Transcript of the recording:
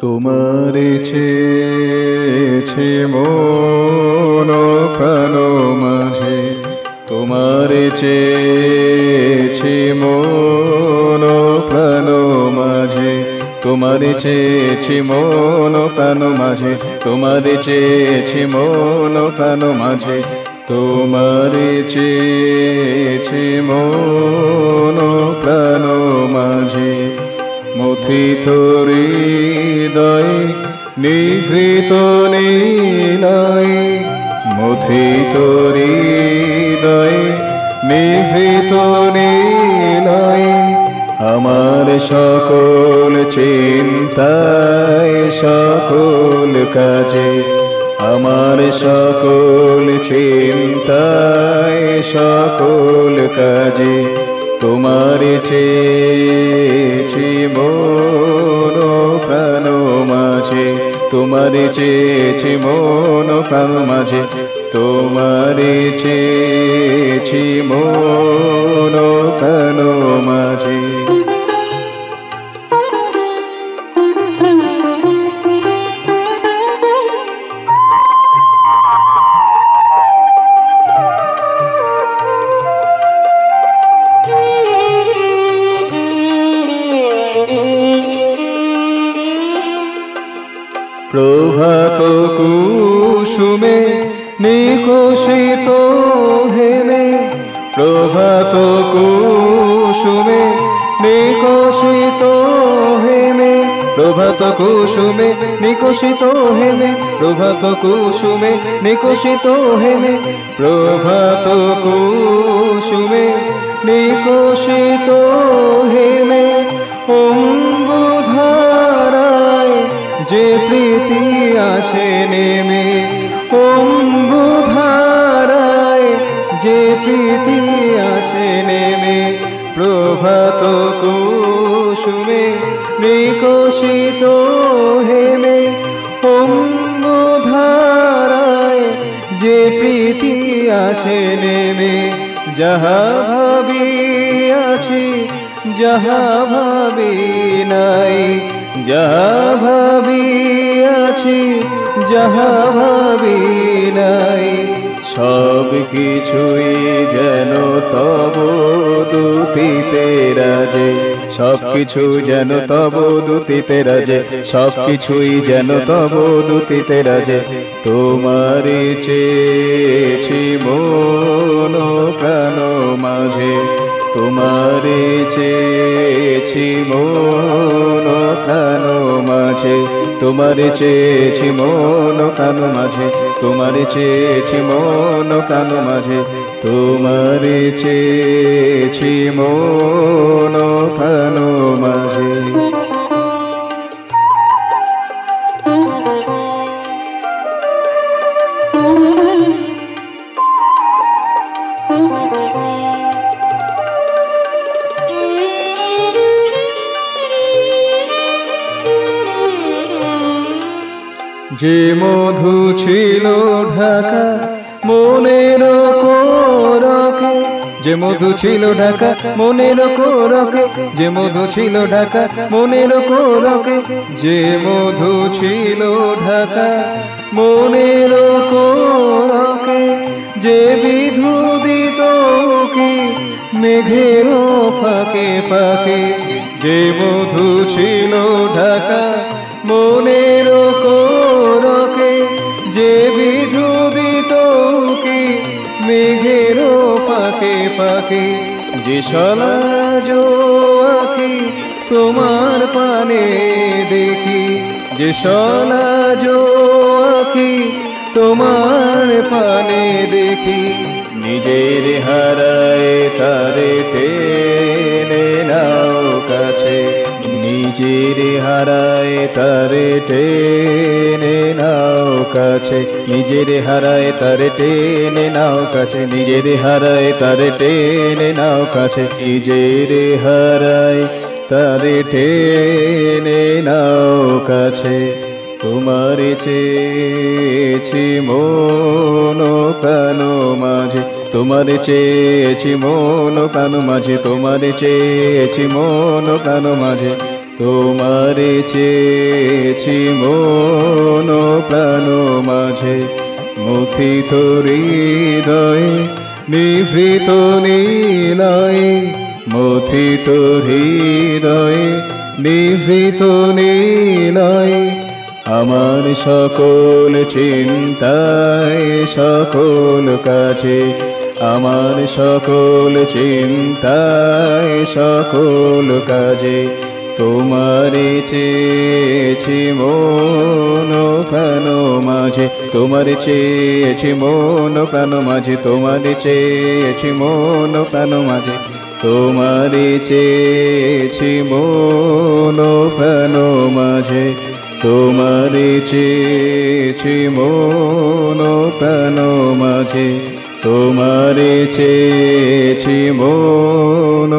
তোমারে চেয়েছে মন প্রাণ মাঝে, তোমারে চেয়েছে মন প্রাণ মাঝে, তোমারে চেয়েছি মন প্রাণ মাঝে, তোমারে চেয়েছি মন প্রাণ মাঝে, তোমারে চেয়েছি মন প্রাণ মাঝে। মথিত হৃদয় নিভৃত নীলায়, মথিত হৃদয় নিভৃত নীলায়, আমার সকল চিন্তায় সকল কাজে, আমার সকল চিন্তায় সকল কাজে, তোমারে চেয়েছি মন প্রাণ মাঝে, তোমারে চেয়েছি মন প্রাণ মাঝে, তোমারে চেয়েছি মন প্রাণ মাঝে। প্রভাত কুসুমে নিকশিত হেমে, প্রভাত কুসুমে নিকশিত হেমে, প্রভাত কুসুমে নিকশিত হেমে, প্রভাত কুসুমে নিকশিত হেমে, প্রভাত কুসুমে নিকশিত হেমে, অম্বুধারায় যে প্রীতি আসে নেমে, অম্বুধারায় যে প্রীতি আসে নেমে, প্রভাত কুসুমে নিকশিত হেমে, অম্বুধারায় যে প্রীতি আসে নেমে, যাহা ভাবিয়াছি যাহা ভাবি নাই, যাহা ভাবিয়াছি যাহা ভাবি নাই, সব কিছুই যেন তব দুতিতে রাজে, সব কিছু যেন তব দুতিতে রাজে, সব কিছুই যেন তব দুতিতে রাজে, তোমারে চেয়েছি মন প্রাণ মাঝে, তোমারে চেয়েছি মন প্রাণ মাঝে, তোমারে চেয়েছি মন প্রাণ মাঝে, তোমারে চেয়েছি মন প্রাণ মাঝে, তোমারে চেয়েছি মন প্রাণ মাঝে। যে মধু ছিল ঢাকা মনের কোরকে, যে মধু ছিল ঢাকা মনের কোরকে, যে মধু ছিল ঢাকা মনের কোরকে, যে মধু ছিল ঢাকা মনের কোরকে, যে বিধু দিত কি মেঘের ফাঁকে ফাঁকে, যে মধু ছিল ঢাকা মনের কোরকে, যে বিধু দিত কি মেঘের ফাঁকে ফাঁকে, যে সলাজ আঁখি তোমার পানে দেখি, যে সলাজ আঁখি তোমার পানে দেখি, নিজের হারায় তারে টেনে নাও কাছে, নিজের হারায় তারে টেনে নাও কাছে, নিজের হারায় তারে টেনে নাও কাছে, নিজের হারায় তারে টেনে নাও কাছে, নিজের হারায় তারে টেনে নাও কাছে, তোমারে চেয়েছি মন প্রাণ মাঝে, তোমারে চেয়েছি মন প্রাণ মাঝে, তোমারে চেয়েছি মন প্রাণ মাঝে, তোমারে চেয়েছি মন প্রাণ মাঝে, মুথিত হৃদয়ে নিভৃত নীলয়ে, মুথিত হৃদয়ে নিভৃত নীলয়ে। আমার সকল চিন্তায় সকল কাজে, আমার সকল চিন্তায় সকল কাজে, তোমারে চেয়েছি মন প্রাণ মাঝে, তোমারে চেয়েছি মন প্রাণ মাঝে, তোমারে চেয়েছি মন প্রাণ মাঝে, তোমারে চেয়েছি মন প্রাণ মাঝে, তোমারে চেয়েছি মন প্রাণ মাঝে, তোমারে চেয়েছি মন